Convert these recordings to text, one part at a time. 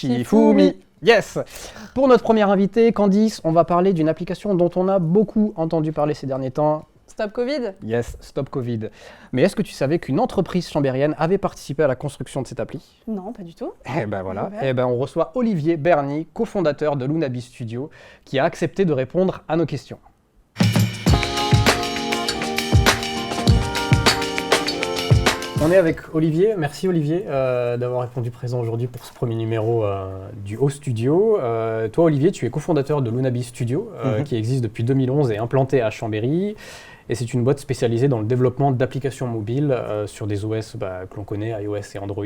Shifumi. Yes. Pour notre première invitée, Candice, on va parler d'une application dont on a beaucoup entendu parler ces derniers temps. Stop Covid. Yes, Stop Covid. Mais est-ce que tu savais qu'une entreprise chambérienne avait participé à la construction de cette appli? Non, pas du tout. Eh ben voilà, on reçoit Olivier Berny, cofondateur de Lunabi Studio, qui a accepté de répondre à nos questions. On est avec Olivier. Merci Olivier d'avoir répondu présent aujourd'hui pour ce premier numéro du Haut Studio. Toi Olivier, tu es cofondateur de Lunabi Studio, qui existe depuis 2011 et implanté à Chambéry. Et c'est une boîte spécialisée dans le développement d'applications mobiles sur des OS que l'on connaît, iOS et Android.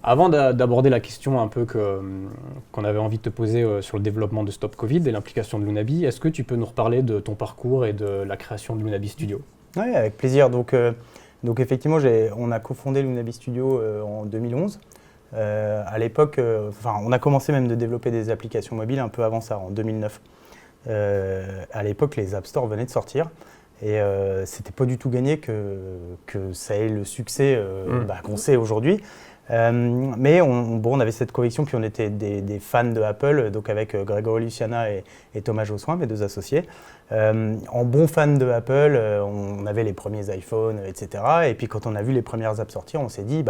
Avant d'aborder la question un peu qu'on avait envie de te poser sur le développement de Stop Covid et l'implication de Lunabi, est-ce que tu peux nous reparler de ton parcours et de la création de Lunabi Studio? Oui, avec plaisir. Donc effectivement, on a cofondé Lunabi Studio en 2011. À l'époque, on a commencé même de développer des applications mobiles un peu avant ça, en 2009. À l'époque, les App Store venaient de sortir. Et c'était pas du tout gagné que ça ait le succès qu'on sait aujourd'hui. Mais on avait cette conviction, puis on était des fans de Apple, donc avec Grégory Luciana et Thomas Jossoin, mes deux associés. En bons fans de Apple, on avait les premiers iPhones, etc. Et puis quand on a vu les premières apps sortir, on s'est dit, il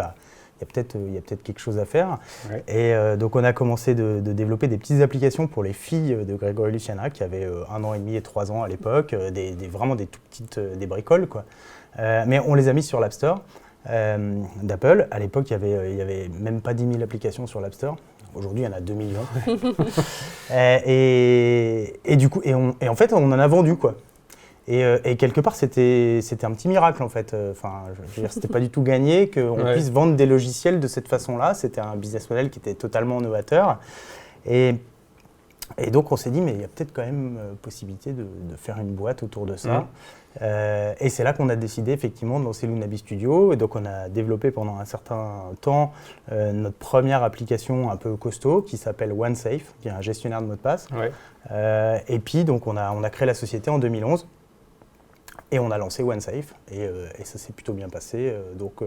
y a peut-être quelque chose à faire. Ouais. Et donc on a commencé de développer des petites applications pour les filles de Grégory Luciana, qui avaient 1 an et demi et 3 ans à l'époque, vraiment des tout petites, des bricoles, quoi. Mais on les a mis sur l'App Store d'Apple. À l'époque, il y avait même pas 10 000 applications sur l'App Store. Aujourd'hui, il y en a 2 millions. Et du coup, en fait, on en a vendu, quoi. Et quelque part, c'était un petit miracle, en fait. Je veux dire, c'était pas du tout gagné qu'on puisse vendre des logiciels de cette façon-là. C'était un business model qui était totalement novateur. Et donc, on s'est dit, mais il y a peut-être quand même possibilité de faire une boîte autour de ça. Et c'est là qu'on a décidé, effectivement, de lancer Lunabi Studio. Et donc, on a développé pendant un certain temps notre première application un peu costaud qui s'appelle OneSafe, qui est un gestionnaire de mots de passe. Ouais. Et puis, donc, on a créé la société en 2011. Et on a lancé OneSafe, et ça s'est plutôt bien passé. Donc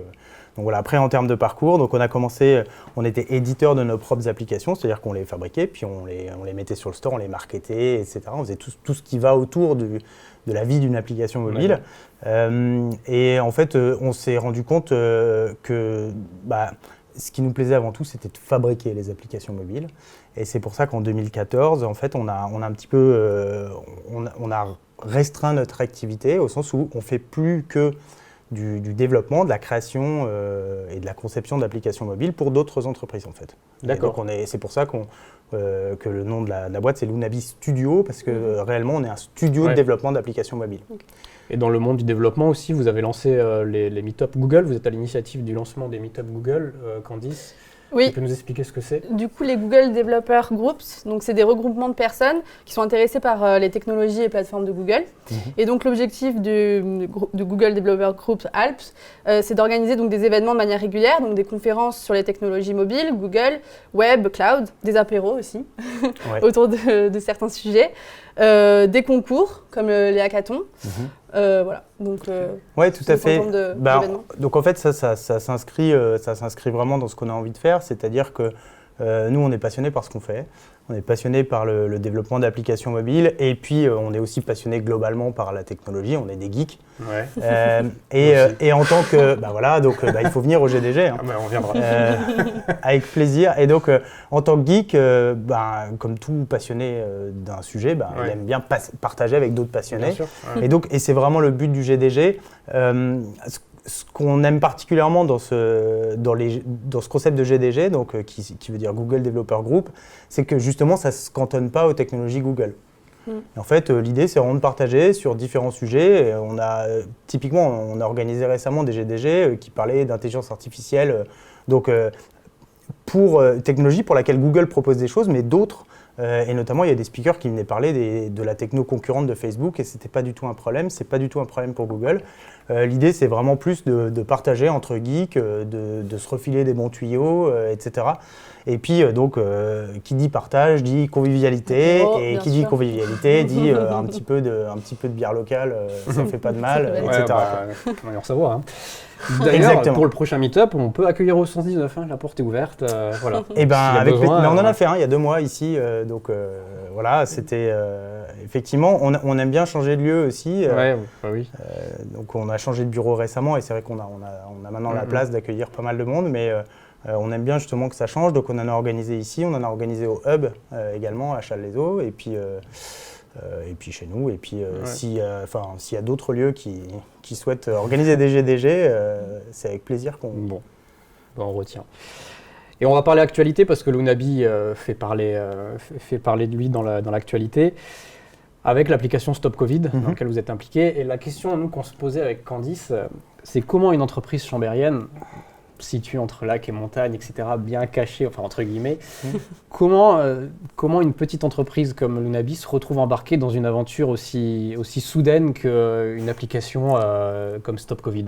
voilà, après en termes de parcours, donc on était éditeur de nos propres applications, c'est-à-dire qu'on les fabriquait, puis on les mettait sur le store, on les marketait, etc. On faisait tout ce qui va autour de la vie d'une application mobile. Et en fait, on s'est rendu compte que ce qui nous plaisait avant tout, c'était de fabriquer les applications mobiles. Et c'est pour ça qu'en 2014, en fait, on a un petit peu, on a restreint notre activité au sens où on ne fait plus que du développement, de la création et de la conception d'applications mobiles pour d'autres entreprises, en fait. D'accord. C'est pour ça que le nom de la boîte, c'est Lunabi Studio, parce que réellement, on est un studio de développement d'applications mobiles. Okay. Et dans le monde du développement aussi, vous avez lancé les Meetup Google. Vous êtes à l'initiative du lancement des Meetup Google, Candice. Oui. Tu peux nous expliquer ce que c'est? Du coup, les Google Developer Groups, donc c'est des regroupements de personnes qui sont intéressées par les technologies et plateformes de Google. Et donc l'objectif de Google Developer Groups Alps, c'est d'organiser donc des événements de manière régulière, donc des conférences sur les technologies mobiles, Google, Web, Cloud, des apéros aussi autour de certains sujets, des concours comme les hackathons. Voilà. Donc, oui, tout à fait. Donc en fait, ça s'inscrit vraiment dans ce qu'on a envie de faire, c'est-à-dire que nous, on est passionnés par ce qu'on fait. On est passionné par le développement d'applications mobiles et puis on est aussi passionné globalement par la technologie, on est des geeks. Ouais. Et en tant que, il faut venir au GDG. Hein. On viendra. Avec plaisir. Et donc en tant que geek, comme tout passionné d'un sujet, on aime bien partager avec d'autres passionnés. Bien sûr, Et c'est vraiment le but du GDG. Ce qu'on aime particulièrement dans ce concept de GDG, donc, qui veut dire Google Developer Group, c'est que justement, ça ne se cantonne pas aux technologies Google. En fait, l'idée, c'est vraiment de partager sur différents sujets. Et typiquement, on a organisé récemment des GDG qui parlaient d'intelligence artificielle, pour technologie pour laquelle Google propose des choses, mais d'autres. Et notamment, il y a des speakers qui venaient parler de la techno concurrente de Facebook et ce n'était pas du tout un problème, c'est pas du tout un problème pour Google. L'idée, c'est vraiment plus de partager entre geeks, de se refiler des bons tuyaux, etc. Et puis, qui dit partage dit convivialité, et qui dit convivialité dit un petit peu de bière locale, ça ne fait pas de mal, etc. On va y en savoir. Hein. D'ailleurs, pour le prochain meet-up, on peut accueillir au 119, hein, la porte est ouverte. Voilà. Et mais on en a fait un il y a 2 mois ici, voilà, c'était effectivement, on aime bien changer de lieu aussi. Oui. Donc on a changé de bureau récemment et c'est vrai qu'on a maintenant la place d'accueillir pas mal de monde, mais on aime bien justement que ça change. Donc on en a organisé ici, on en a organisé au Hub également à Challes-les-Eaux, et puis chez nous. Et puis s'il y a d'autres lieux qui souhaitent organiser des GDG, c'est avec plaisir qu'on... Bon, on retient. Et on va parler actualité parce que l'Unabi fait parler de lui dans l'actualité avec l'application Stop Covid dans laquelle vous êtes impliqué. Et la question nous qu'on se posait avec Candice, c'est comment une entreprise chambérienne située entre lac et montagne, etc., bien cachée, enfin entre guillemets, comment une petite entreprise comme l'Unabi se retrouve embarquée dans une aventure aussi soudaine qu'une application comme Stop Covid?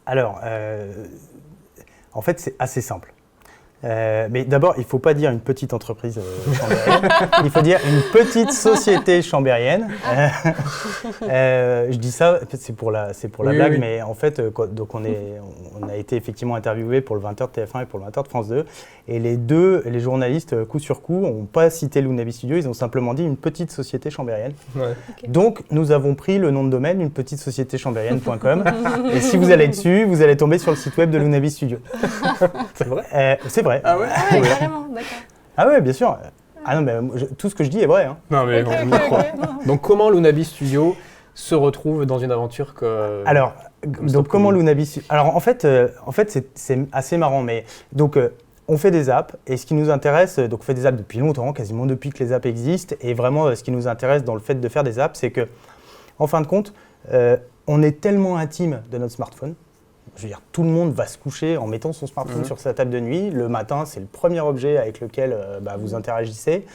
Alors, en fait, c'est assez simple. Mais d'abord, il ne faut pas dire une petite entreprise chambérienne, il faut dire une petite société chambérienne. Je dis ça, c'est pour la blague, mais en fait, donc on a été effectivement interviewé pour le 20h de TF1 et pour le 20h de France 2, et les journalistes, coup sur coup, n'ont pas cité l'Unabi Studio, ils ont simplement dit une petite société chambérienne. Ouais. Okay. Donc, nous avons pris le nom de domaine, une petite société chambérienne.com, et si vous allez dessus, vous allez tomber sur le site web de l'Unabi Studio. C'est vrai? C'est vrai. Ah ouais, carrément, d'accord. Ah ouais, bien sûr. Ah non, mais tout ce que je dis est vrai. Hein. Non, mais on y croit. Donc, comment l'Unabi Studio se retrouve dans une aventure que... Alors, comment l'Unabi Studio... Alors, en fait c'est assez marrant, mais donc... on fait des apps, et ce qui nous intéresse, donc on fait des apps depuis longtemps, quasiment depuis que les apps existent, et vraiment ce qui nous intéresse dans le fait de faire des apps, c'est que, en fin de compte, on est tellement intime de notre smartphone. Je veux dire, tout le monde va se coucher en mettant son smartphone sur sa table de nuit. Le matin, c'est le premier objet avec lequel vous interagissez.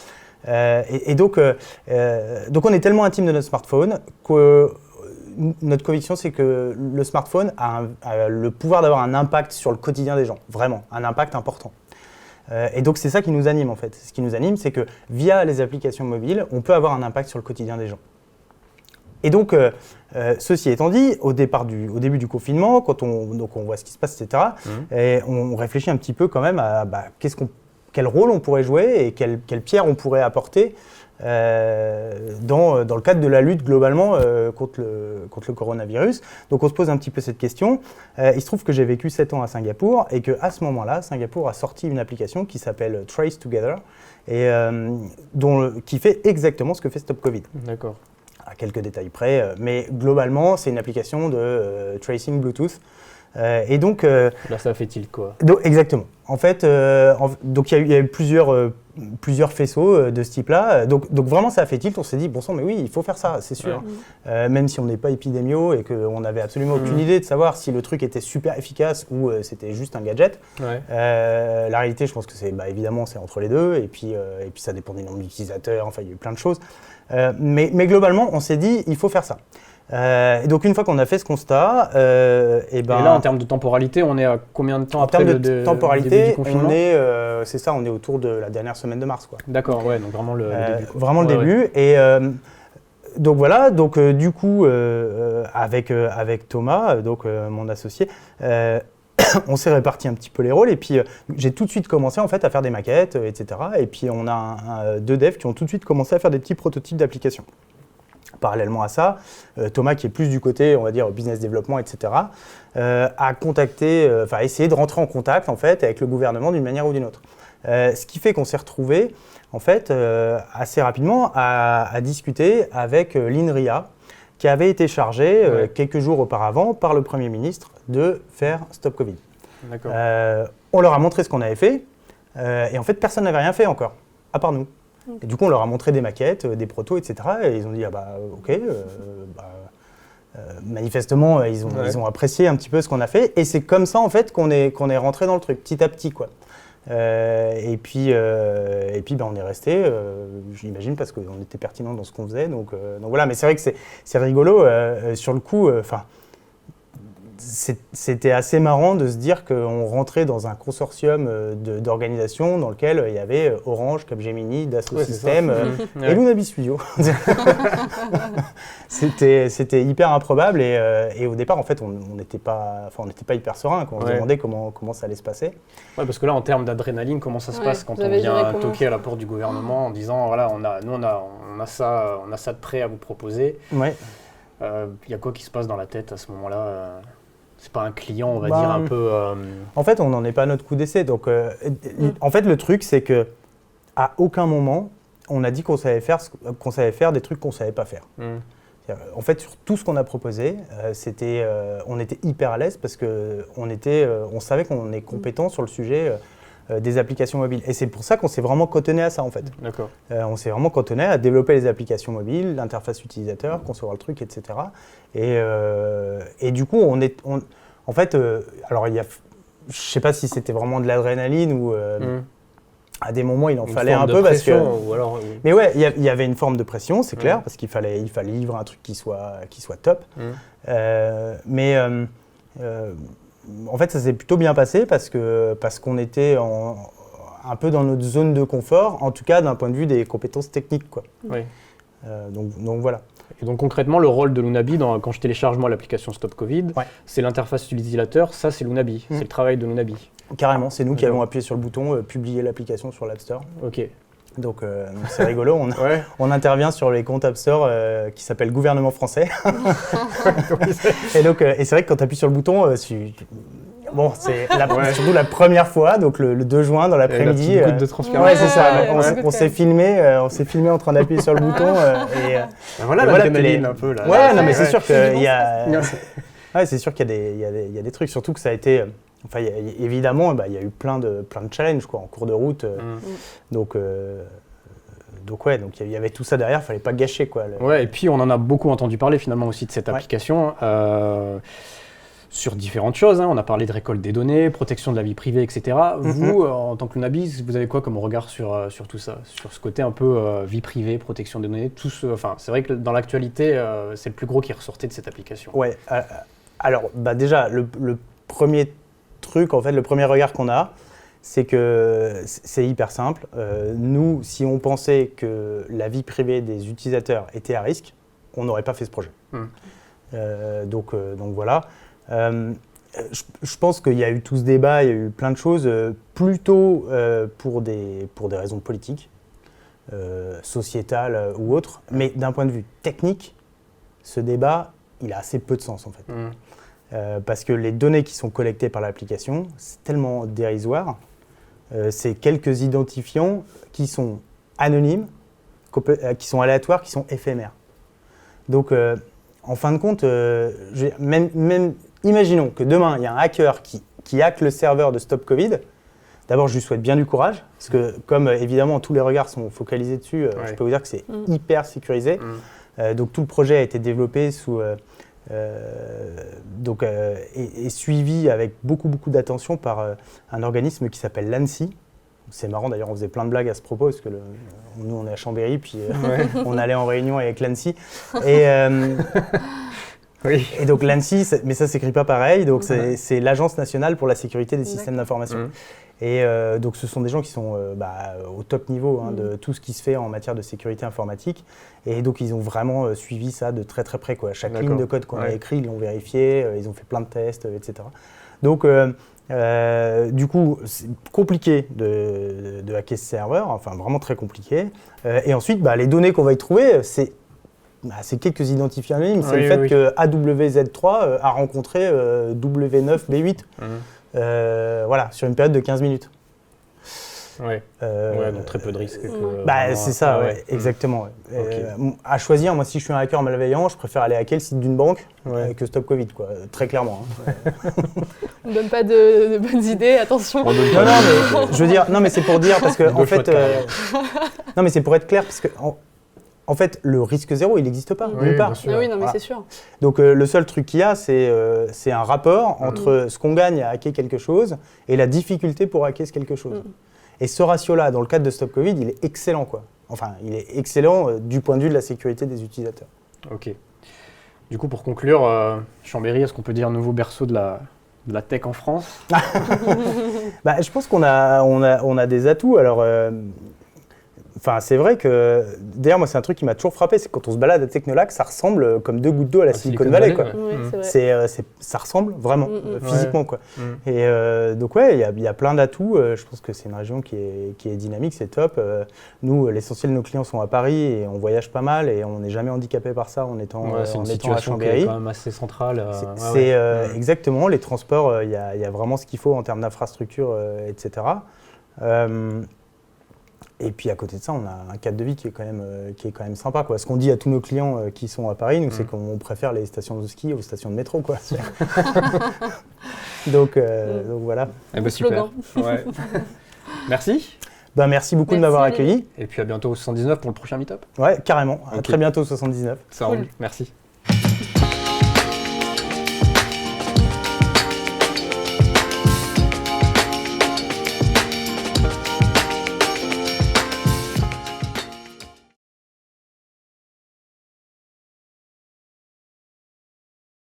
Donc on est tellement intime de notre smartphone que notre conviction, c'est que le smartphone a le pouvoir d'avoir un impact sur le quotidien des gens, vraiment, un impact important. Et donc c'est ça qui nous anime en fait. Ce qui nous anime, c'est que via les applications mobiles, on peut avoir un impact sur le quotidien des gens. Et donc, ceci étant dit, au début du confinement, quand on voit ce qui se passe, etc., et on réfléchit un petit peu quand même à quel rôle on pourrait jouer et quelle pierre on pourrait apporter dans le cadre de la lutte globalement contre le coronavirus. Donc on se pose un petit peu cette question. Il se trouve que j'ai vécu 7 ans à Singapour et qu'à ce moment-là, Singapour a sorti une application qui s'appelle Trace Together et qui fait exactement ce que fait Stop Covid. D'accord. À quelques détails près, mais globalement, c'est une application de tracing Bluetooth. Et donc, là, ça fait tilt quoi. Exactement. En fait, donc il y a eu plusieurs faisceaux de ce type-là. Donc vraiment, ça a fait tilt. On s'est dit, bon sang, mais oui, il faut faire ça, c'est sûr. Ouais. Même si on n'est pas épidémio et qu'on n'avait absolument aucune idée de savoir si le truc était super efficace ou c'était juste un gadget. Ouais. La réalité, je pense que c'est évidemment, c'est entre les deux. Et puis ça dépend des nombres d'utilisateurs. Enfin, il y a eu plein de choses. Mais globalement, on s'est dit, il faut faire ça. Et donc une fois qu'on a fait ce constat, et là en termes de temporalité, on est à combien de temps après le début du confinement? On est autour de la dernière semaine de mars, quoi. D'accord, ouais, donc vraiment le début. Quoi. Vraiment le début. Et donc voilà, donc du coup avec Thomas, donc mon associé. On s'est réparti un petit peu les rôles et puis j'ai tout de suite commencé en fait à faire des maquettes, etc. Et puis on a 2 devs qui ont tout de suite commencé à faire des petits prototypes d'applications. Parallèlement à ça, Thomas, qui est plus du côté, on va dire, business développement, etc., a essayé de rentrer en contact en fait avec le gouvernement d'une manière ou d'une autre. Ce qui fait qu'on s'est retrouvé en fait assez rapidement à discuter avec l'INRIA, qui avait été chargé quelques jours auparavant par le Premier ministre de faire Stop Covid. D'accord. On leur a montré ce qu'on avait fait et en fait personne n'avait rien fait encore, à part nous. Et du coup on leur a montré des maquettes, des protos, etc. Et ils ont dit ok, manifestement ils ont apprécié un petit peu ce qu'on a fait et c'est comme ça en fait qu'on est rentré dans le truc petit à petit quoi. Et puis on est resté, j'imagine, parce qu'on était pertinent dans ce qu'on faisait. Donc voilà, mais c'est vrai que c'est rigolo. Sur le coup, c'était assez marrant de se dire qu'on rentrait dans un consortium d'organisations dans lequel il y avait Orange, Capgemini, Dassault Systèmes et Lunabi Studio. C'était hyper improbable et au départ, en fait, on n'était pas hyper serein quand on se demandait comment ça allait se passer. Ouais, parce que là, en termes d'adrénaline, comment ça se passe quand on vient toquer à la porte du gouvernement en disant voilà, on a ça de prêt à vous proposer. Ouais. Il y a quoi qui se passe dans la tête à ce moment-là c'est pas un client, on va dire, un peu... En fait, on n'en est pas à notre coup d'essai. Donc, en fait, le truc, c'est qu'à aucun moment, on a dit qu'on savait faire des trucs qu'on ne savait pas faire. En fait, sur tout ce qu'on a proposé, on était hyper à l'aise parce qu'on savait qu'on est compétent sur le sujet des applications mobiles. Et c'est pour ça qu'on s'est vraiment cantonné à ça, en fait. D'accord. On s'est vraiment cantonné à développer les applications mobiles, l'interface utilisateur, concevoir le truc, etc. Et du coup, en fait, alors je ne sais pas si c'était vraiment de l'adrénaline ou à des moments il en fallait un peu parce que. Mais ouais, il y avait une forme de pression, c'est clair, parce qu'il fallait livrer un truc qui soit top. En fait, ça s'est plutôt bien passé parce qu'on était un peu dans notre zone de confort, en tout cas d'un point de vue des compétences techniques, quoi. Oui. Donc voilà. Et donc concrètement, le rôle de Lunabi, quand je télécharge moi l'application Stop Covid, c'est l'interface utilisateur, ça c'est Lunabi, c'est le travail de Lunabi. Carrément, c'est nous qui avons appuyé sur le bouton publier l'application sur l'App Store. Ok. Donc c'est rigolo, on intervient sur les comptes App Store qui s'appellent gouvernement français. Et c'est vrai que quand tu appuies sur le bouton, c'est surtout la première fois, donc le 2 juin dans l'après-midi. Goutte de transpiration. Ouais, c'est ça. On s'est filmé en train d'appuyer sur le bouton. Voilà l'adrénaline un peu là. Ouais, non mais c'est sûr qu'il y a. Ouais, c'est sûr qu'il y a des trucs, surtout que ça a été. Enfin, évidemment, il y a eu plein de challenges quoi, en cours de route. Donc il y avait tout ça derrière, il ne fallait pas gâcher. Quoi, Ouais, et puis on en a beaucoup entendu parler finalement aussi de cette application sur différentes choses. On a parlé de récolte des données, protection de la vie privée, etc. Vous, en tant que Lunabi, vous avez quoi comme regard sur tout ça, sur ce côté un peu vie privée, protection des données, c'est vrai que dans l'actualité, c'est le plus gros qui ressortait de cette application. Ouais. Alors, déjà, le premier truc, en fait, le premier regard qu'on a, c'est que c'est hyper simple. Nous, si on pensait que la vie privée des utilisateurs était à risque, on n'aurait pas fait ce projet. Donc voilà. Je pense qu'il y a eu tout ce débat, il y a eu plein de choses, plutôt pour des raisons politiques, sociétales ou autres. Mais d'un point de vue technique, ce débat, il a assez peu de sens en fait. Parce que les données qui sont collectées par l'application, c'est tellement dérisoire. C'est quelques identifiants qui sont anonymes, qui sont aléatoires, qui sont éphémères. Donc, en fin de compte, même imaginons que demain, il y a un hacker qui hack le serveur de Stop Covid. D'abord, je lui souhaite bien du courage, parce que comme évidemment tous les regards sont focalisés dessus, je peux vous dire que c'est hyper sécurisé. Donc, tout le projet a été développé et suivi avec beaucoup d'attention par un organisme qui s'appelle l'ANSSI. C'est marrant d'ailleurs, on faisait plein de blagues à ce propos parce que nous on est à Chambéry puis on allait en réunion avec l'ANSSI et donc l'ANSSI, mais ça s'écrit pas pareil, donc c'est l'Agence nationale pour la sécurité des systèmes d'information. Et donc ce sont des gens qui sont au top niveau de tout ce qui se fait en matière de sécurité informatique. Et donc ils ont vraiment suivi ça de très très près, quoi. Chaque ligne de code qu'on a écrit, ils l'ont vérifié, ils ont fait plein de tests, etc. Donc du coup, c'est compliqué de hacker ce serveur, enfin vraiment très compliqué. Et ensuite, les données qu'on va y trouver, c'est quelques identifiants anonymes. C'est le fait que AWZ3 a rencontré W9B8. Voilà, sur une période de 15 minutes. Donc très peu de risques. C'est ça, exactement. À choisir, moi si je suis un hacker malveillant, je préfère aller hacker le site d'une banque que Stop Covid, quoi, très clairement. On ne donne pas de bonnes idées, attention. Mais je veux dire, mais c'est pour dire, parce que en fait, non mais c'est pour être clair, parce que en fait, le risque zéro, il n'existe pas, nulle part. Mais c'est sûr. Donc, le seul truc qu'il y a, c'est un rapport entre ce qu'on gagne à hacker quelque chose et la difficulté pour hacker ce quelque chose. Et ce ratio-là, dans le cadre de Stop Covid, il est excellent, quoi. Enfin, il est excellent du point de vue de la sécurité des utilisateurs. Ok. Du coup, pour conclure, Chambéry, est-ce qu'on peut dire nouveau berceau de la tech en France? Bah, je pense qu'on a des atouts. Alors, c'est vrai que, d'ailleurs, moi, c'est un truc qui m'a toujours frappé, c'est que quand on se balade à Technolac, ça ressemble comme 2 gouttes d'eau à la Silicon Valley, quoi. Ouais. Oui, c'est vrai. Ça ressemble vraiment, physiquement, quoi. Ouais. Et donc, ouais, il y a plein d'atouts. Je pense que c'est une région qui est dynamique, c'est top. Nous, l'essentiel de nos clients sont à Paris et on voyage pas mal et on n'est jamais handicapé par ça en étant, C'est une à situation qui Chambéry. est quand même assez centrale. Exactement, les transports, il y a vraiment ce qu'il faut en termes d'infrastructure, etc. Et puis à côté de ça, on a un cadre de vie qui est quand même sympa, quoi. Ce qu'on dit à tous nos clients qui sont à Paris, nous, c'est qu'on préfère les stations de ski aux stations de métro, quoi. donc voilà. Eh ben, super. Ouais. Merci. Ben, merci beaucoup de m'avoir accueilli. Et puis à bientôt au 79 pour le prochain meet-up. Ouais, carrément. À Ok. très bientôt au 79. Ça roule. Merci.